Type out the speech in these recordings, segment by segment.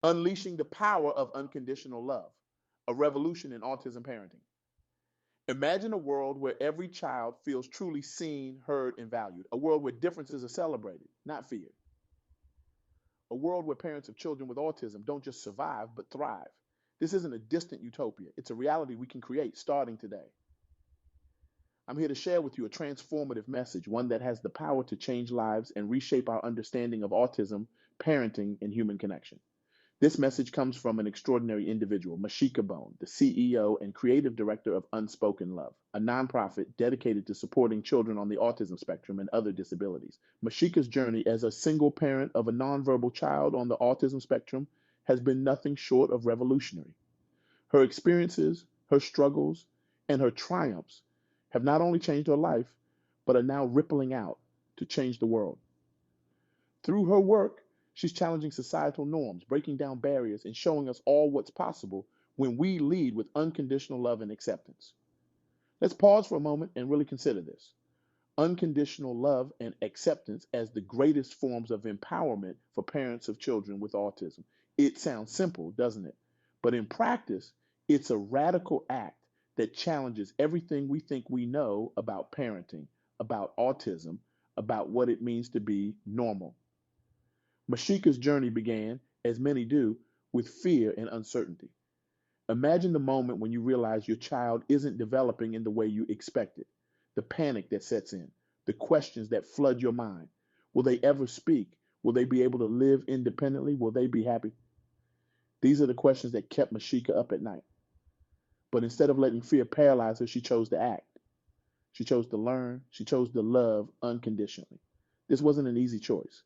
Unleashing the power of unconditional love, a revolution in autism parenting. Imagine a world where every child feels truly seen, heard, and valued. A world where differences are celebrated, not feared. A world where parents of children with autism don't just survive, but thrive. This isn't a distant utopia. It's a reality we can create starting today. I'm here to share with you a transformative message, one that has the power to change lives and reshape our understanding of autism, parenting, and human connection. This message comes from an extraordinary individual, MaSheeka Bone, the CEO and creative director of Unspoken Love, a nonprofit dedicated to supporting children on the autism spectrum and other disabilities. MaSheeka's journey as a single parent of a nonverbal child on the autism spectrum has been nothing short of revolutionary. Her experiences, her struggles, and her triumphs have not only changed her life, but are now rippling out to change the world. Through her work, she's challenging societal norms, breaking down barriers, and showing us all what's possible when we lead with unconditional love and acceptance. Let's pause for a moment and really consider this. Unconditional love and acceptance as the greatest forms of empowerment for parents of children with autism. It sounds simple, doesn't it? But in practice, it's a radical act that challenges everything we think we know about parenting, about autism, about what it means to be normal. MaSheeka's journey began, as many do, with fear and uncertainty. Imagine the moment when you realize your child isn't developing in the way you expected, the panic that sets in, the questions that flood your mind. Will they ever speak? Will they be able to live independently? Will they be happy? These are the questions that kept MaSheeka up at night. But instead of letting fear paralyze her, she chose to act. She chose to learn. She chose to love unconditionally. This wasn't an easy choice.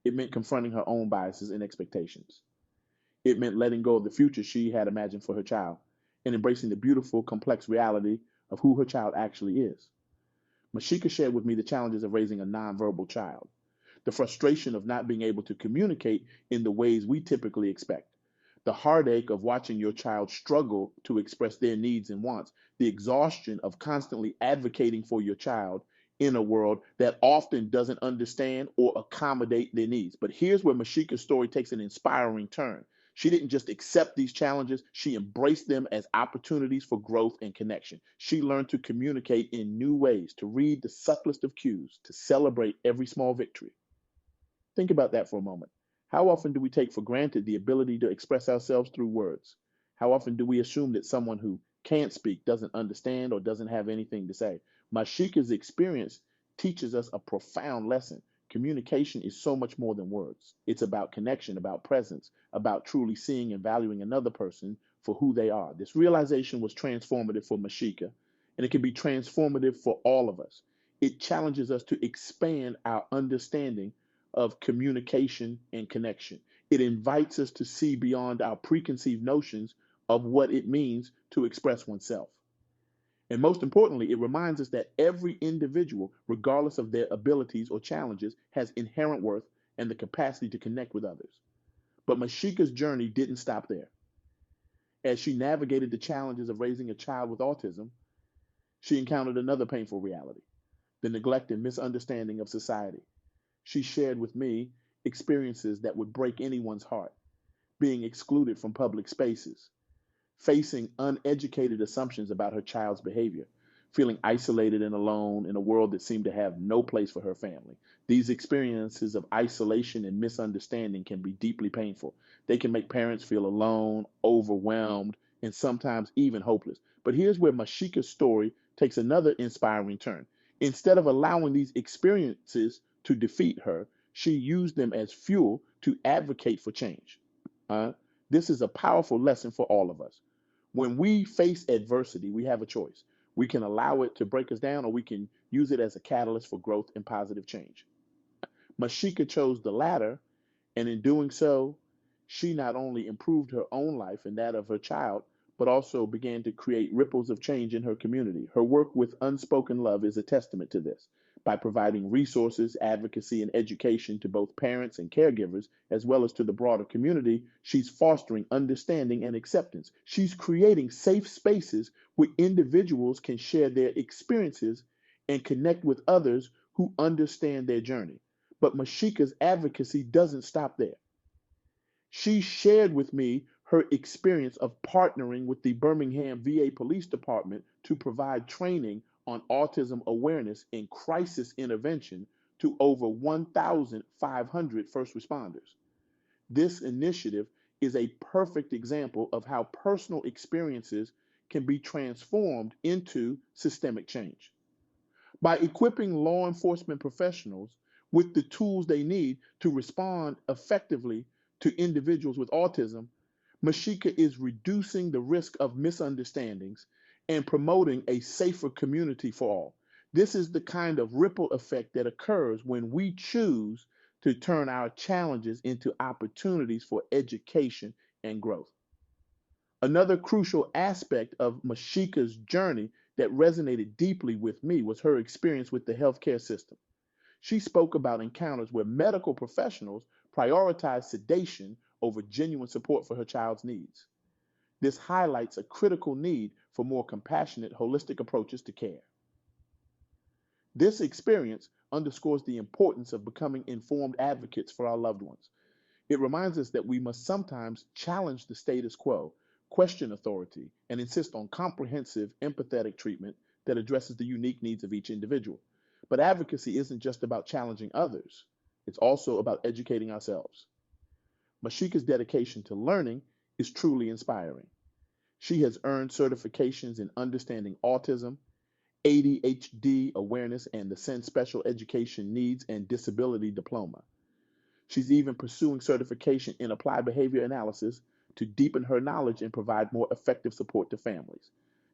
It meant confronting her own biases and expectations. It meant letting go of the future she had imagined for her child and embracing the beautiful, complex reality of who her child actually is. MaSheeka shared with me the challenges of raising a nonverbal child, the frustration of not being able to communicate in the ways we typically expect, the heartache of watching your child struggle to express their needs and wants, the exhaustion of constantly advocating for your child in a world that often doesn't understand or accommodate their needs. But here's where MaSheeka's story takes an inspiring turn. She didn't just accept these challenges, she embraced them as opportunities for growth and connection. She learned to communicate in new ways, to read the subtlest of cues, to celebrate every small victory. Think about that for a moment. How often do we take for granted the ability to express ourselves through words? How often do we assume that someone who can't speak doesn't understand or doesn't have anything to say? Mashika's experience teaches us a profound lesson. Communication is so much more than words. It's about connection, about presence, about truly seeing and valuing another person for who they are. This realization was transformative for Mashika, and it can be transformative for all of us. It challenges us to expand our understanding of communication and connection. It invites us to see beyond our preconceived notions of what it means to express oneself. And most importantly, it reminds us that every individual, regardless of their abilities or challenges, has inherent worth and the capacity to connect with others. But Mashika's journey didn't stop there. As she navigated the challenges of raising a child with autism, she encountered another painful reality: the neglect and misunderstanding of society. She shared with me experiences that would break anyone's heart: being excluded from public spaces, facing uneducated assumptions about her child's behavior, feeling isolated and alone in a world that seemed to have no place for her family. These experiences of isolation and misunderstanding can be deeply painful. They can make parents feel alone, overwhelmed, and sometimes even hopeless. But here's where Mashika's story takes another inspiring turn. Instead of allowing these experiences to defeat her, she used them as fuel to advocate for change. Uh, this is a powerful lesson for all of us. When we face adversity, we have a choice. We can allow it to break us down, or we can use it as a catalyst for growth and positive change. Mashika chose the latter, and in doing so, she not only improved her own life and that of her child, but also began to create ripples of change in her community. Her work with Unspoken Love is a testament to this. By providing resources, advocacy, and education to both parents and caregivers, as well as to the broader community, she's fostering understanding and acceptance. She's creating safe spaces where individuals can share their experiences and connect with others who understand their journey. But Mashika's advocacy doesn't stop there. She shared with me her experience of partnering with the Birmingham VA Police Department to provide training on autism awareness and crisis intervention to over 1,500 first responders. This initiative is a perfect example of how personal experiences can be transformed into systemic change. By equipping law enforcement professionals with the tools they need to respond effectively to individuals with autism, MaSheeka is reducing the risk of misunderstandings and promoting a safer community for all. This is the kind of ripple effect that occurs when we choose to turn our challenges into opportunities for education and growth. Another crucial aspect of MaSheeka's journey that resonated deeply with me was her experience with the healthcare system. She spoke about encounters where medical professionals prioritized sedation over genuine support for her child's needs. This highlights a critical need for more compassionate, holistic approaches to care. This experience underscores the importance of becoming informed advocates for our loved ones. It reminds us that we must sometimes challenge the status quo, question authority, and insist on comprehensive, empathetic treatment that addresses the unique needs of each individual. But advocacy isn't just about challenging others, it's also about educating ourselves. MaSheeka's dedication to learning is truly inspiring. She has earned certifications in understanding autism, ADHD awareness, and the SEND Special Education Needs and Disability Diploma. She's even pursuing certification in applied behavior analysis to deepen her knowledge and provide more effective support to families.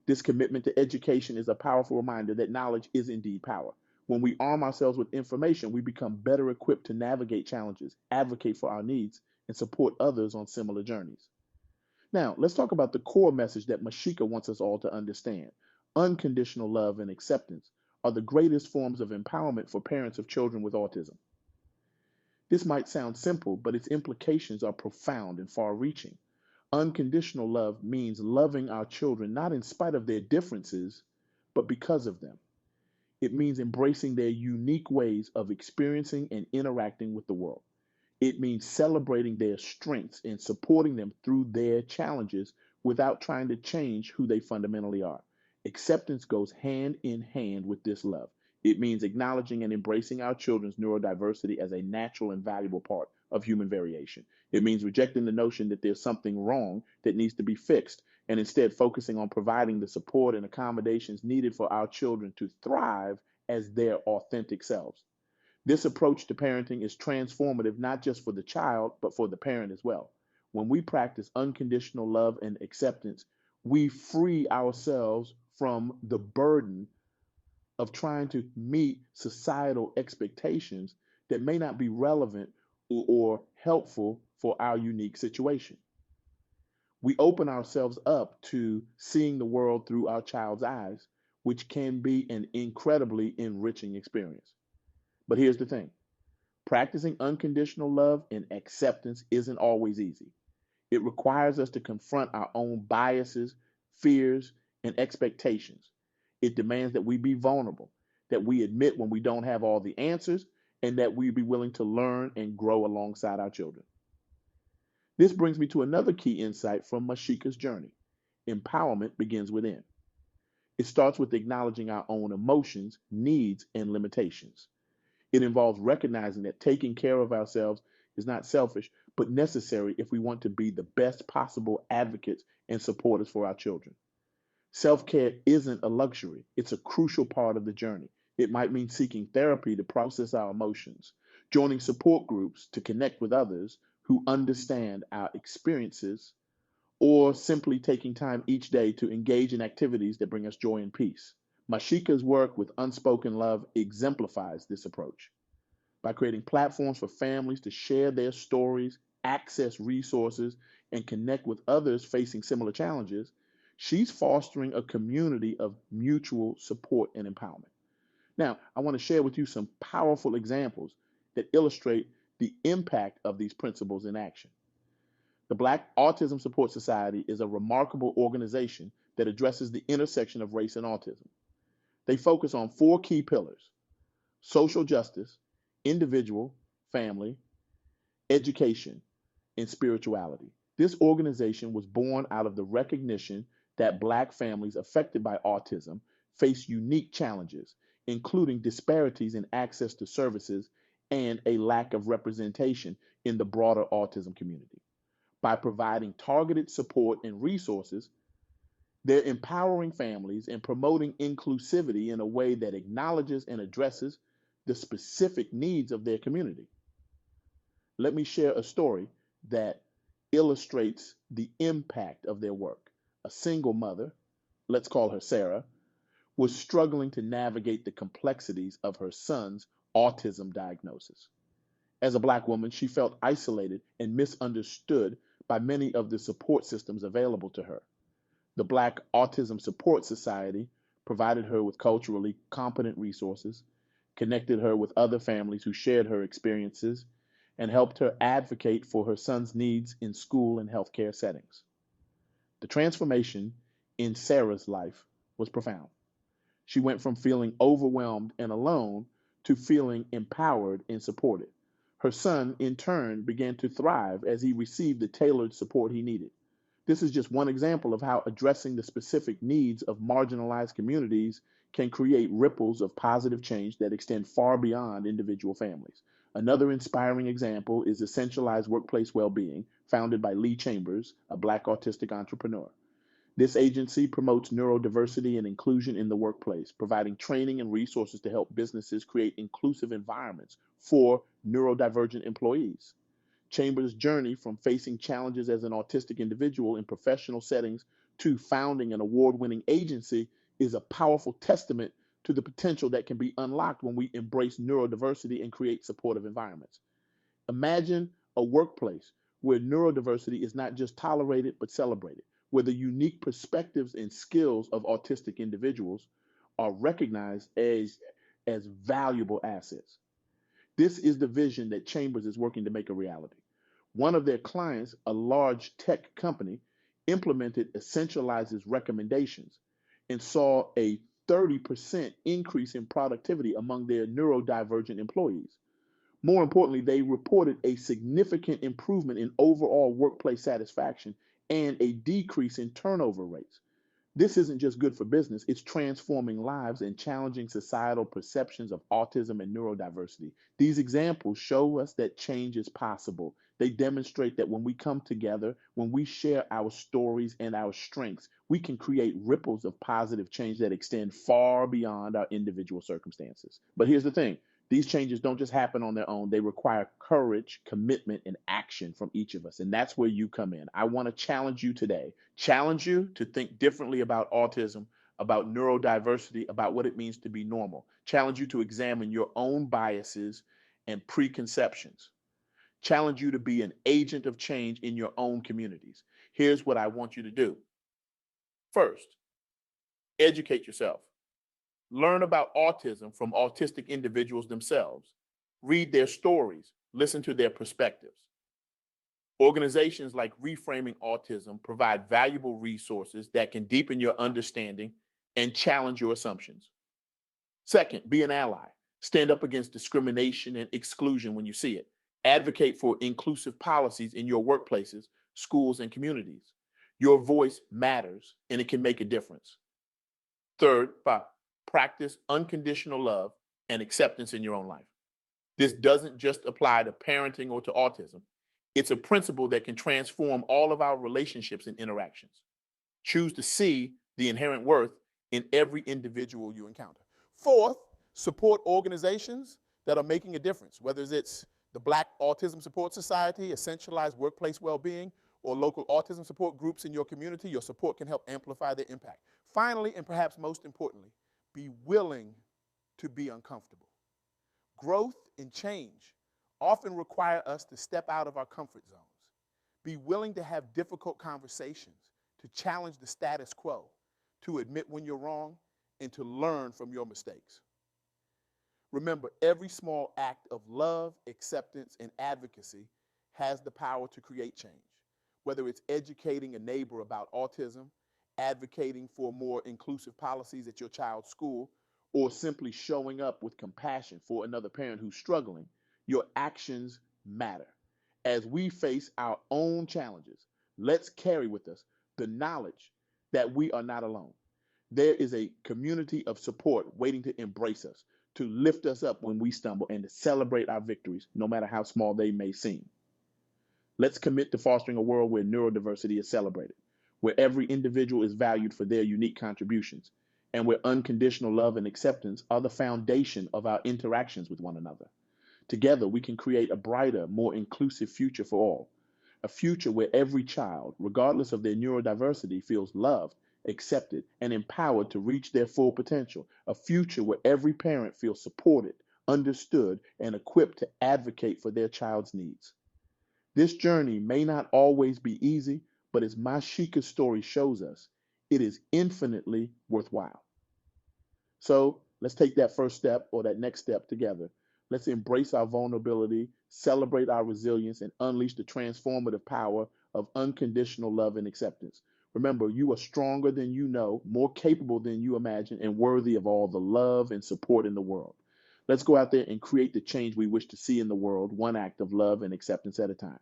This commitment to education is a powerful reminder that knowledge is indeed power. When we arm ourselves with information, we become better equipped to navigate challenges, advocate for our needs, and support others on similar journeys. Now, let's talk about the core message that MaSheeka wants us all to understand. Unconditional love and acceptance are the greatest forms of empowerment for parents of children with autism. This might sound simple, but its implications are profound and far reaching. Unconditional love means loving our children not in spite of their differences, but because of them. It means embracing their unique ways of experiencing and interacting with the world. It means celebrating their strengths and supporting them through their challenges without trying to change who they fundamentally are. Acceptance goes hand in hand with this love. It means acknowledging and embracing our children's neurodiversity as a natural and valuable part of human variation. It means rejecting the notion that there's something wrong that needs to be fixed and instead focusing on providing the support and accommodations needed for our children to thrive as their authentic selves. This approach to parenting is transformative not just for the child, but for the parent as well. When we practice unconditional love and acceptance, we free ourselves from the burden of trying to meet societal expectations that may not be relevant or helpful for our unique situation. We open ourselves up to seeing the world through our child's eyes, which can be an incredibly enriching experience. But here's the thing. Practicing unconditional love and acceptance isn't always easy. It requires us to confront our own biases, fears, and expectations. It demands that we be vulnerable, that we admit when we don't have all the answers, and that we be willing to learn and grow alongside our children. This brings me to another key insight from MaSheeka's journey. Empowerment begins within. It starts with acknowledging our own emotions, needs, and limitations. It involves recognizing that taking care of ourselves is not selfish, but necessary if we want to be the best possible advocates and supporters for our children. Self-care isn't a luxury, it's a crucial part of the journey. It might mean seeking therapy to process our emotions, joining support groups to connect with others who understand our experiences, or simply taking time each day to engage in activities that bring us joy and peace. MaSheeka's work with Unspoken Love exemplifies this approach. By creating platforms for families to share their stories, access resources, and connect with others facing similar challenges, she's fostering a community of mutual support and empowerment. Now, I want to share with you some powerful examples that illustrate the impact of these principles in action. The Black Autism Support Society is a remarkable organization that addresses the intersection of race and autism. They focus on four key pillars: social justice, individual, family, education, and spirituality. This organization was born out of the recognition that Black families affected by autism face unique challenges, including disparities in access to services and a lack of representation in the broader autism community. By providing targeted support and resources, they're empowering families and promoting inclusivity in a way that acknowledges and addresses the specific needs of their community. Let me share a story that illustrates the impact of their work. A single mother, let's call her Sarah, was struggling to navigate the complexities of her son's autism diagnosis. As a Black woman, she felt isolated and misunderstood by many of the support systems available to her. The Black Autism Support Society provided her with culturally competent resources, connected her with other families who shared her experiences, and helped her advocate for her son's needs in school and healthcare settings. The transformation in Sarah's life was profound. She went from feeling overwhelmed and alone to feeling empowered and supported. Her son, in turn, began to thrive as he received the tailored support he needed. This is just one example of how addressing the specific needs of marginalized communities can create ripples of positive change that extend far beyond individual families. Another inspiring example is Essentialise Workplace Wellbeing, founded by Lee Chambers, a Black autistic entrepreneur. This agency promotes neurodiversity and inclusion in the workplace, providing training and resources to help businesses create inclusive environments for neurodivergent employees. Chambers' journey from facing challenges as an autistic individual in professional settings to founding an award-winning agency is a powerful testament to the potential that can be unlocked when we embrace neurodiversity and create supportive environments. Imagine a workplace where neurodiversity is not just tolerated but celebrated, where the unique perspectives and skills of autistic individuals are recognized as valuable assets. This is the vision that Chambers is working to make a reality. One of their clients, a large tech company, implemented Essentialize's recommendations and saw a 30% increase in productivity among their neurodivergent employees. More importantly, they reported a significant improvement in overall workplace satisfaction and a decrease in turnover rates. This isn't just good for business, it's transforming lives and challenging societal perceptions of autism and neurodiversity. These examples show us that change is possible. They demonstrate that when we come together, when we share our stories and our strengths, we can create ripples of positive change that extend far beyond our individual circumstances. But here's the thing. These changes don't just happen on their own. They require courage, commitment, and action from each of us. And that's where you come in. I want to challenge you today. Challenge you to think differently about autism, about neurodiversity, about what it means to be normal. Challenge you to examine your own biases and preconceptions. Challenge you to be an agent of change in your own communities. Here's what I want you to do. First, educate yourself. Learn about autism from autistic individuals themselves. Read their stories. Listen to their perspectives. Organizations like Reframing Autism provide valuable resources that can deepen your understanding and challenge your assumptions. Second, be an ally. Stand up against discrimination and exclusion when you see it. Advocate for inclusive policies in your workplaces, schools, and communities. Your voice matters, and it can make a difference. Third, practice unconditional love and acceptance in your own life. This doesn't just apply to parenting or to autism. It's a principle that can transform all of our relationships and interactions. Choose to see the inherent worth in every individual you encounter. Fourth, support organizations that are making a difference, whether it's the Black Autism Support Society, Essentialise Workplace Wellbeing, or local autism support groups in your community. Your support can help amplify their impact. Finally, and perhaps most importantly, be willing to be uncomfortable. Growth and change often require us to step out of our comfort zones. Be willing to have difficult conversations, to challenge the status quo, to admit when you're wrong, and to learn from your mistakes. Remember, every small act of love, acceptance, and advocacy has the power to create change. Whether it's educating a neighbor about autism, advocating for more inclusive policies at your child's school, or simply showing up with compassion for another parent who's struggling, your actions matter. As we face our own challenges, let's carry with us the knowledge that we are not alone. There is a community of support waiting to embrace us, to lift us up when we stumble, and to celebrate our victories, no matter how small they may seem. Let's commit to fostering a world where neurodiversity is celebrated, where every individual is valued for their unique contributions, and where unconditional love and acceptance are the foundation of our interactions with one another. Together, we can create a brighter, more inclusive future for all, a future where every child, regardless of their neurodiversity, feels loved, accepted, and empowered to reach their full potential, a future where every parent feels supported, understood, and equipped to advocate for their child's needs. This journey may not always be easy, but as MaSheeka's story shows us, it is infinitely worthwhile. So let's take that first step or that next step together. Let's embrace our vulnerability, celebrate our resilience, and unleash the transformative power of unconditional love and acceptance. Remember, you are stronger than you know, more capable than you imagine, and worthy of all the love and support in the world. Let's go out there and create the change we wish to see in the world, one act of love and acceptance at a time.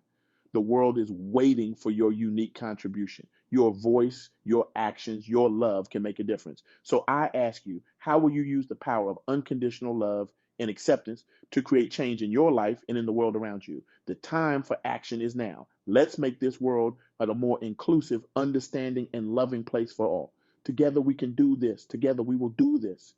The world is waiting for your unique contribution. Your voice, your actions, your love can make a difference. So I ask you, how will you use the power of unconditional love and acceptance to create change in your life and in the world around you? The time for action is now. Let's make this world a more inclusive, understanding, and loving place for all. Together we can do this. Together we will do this.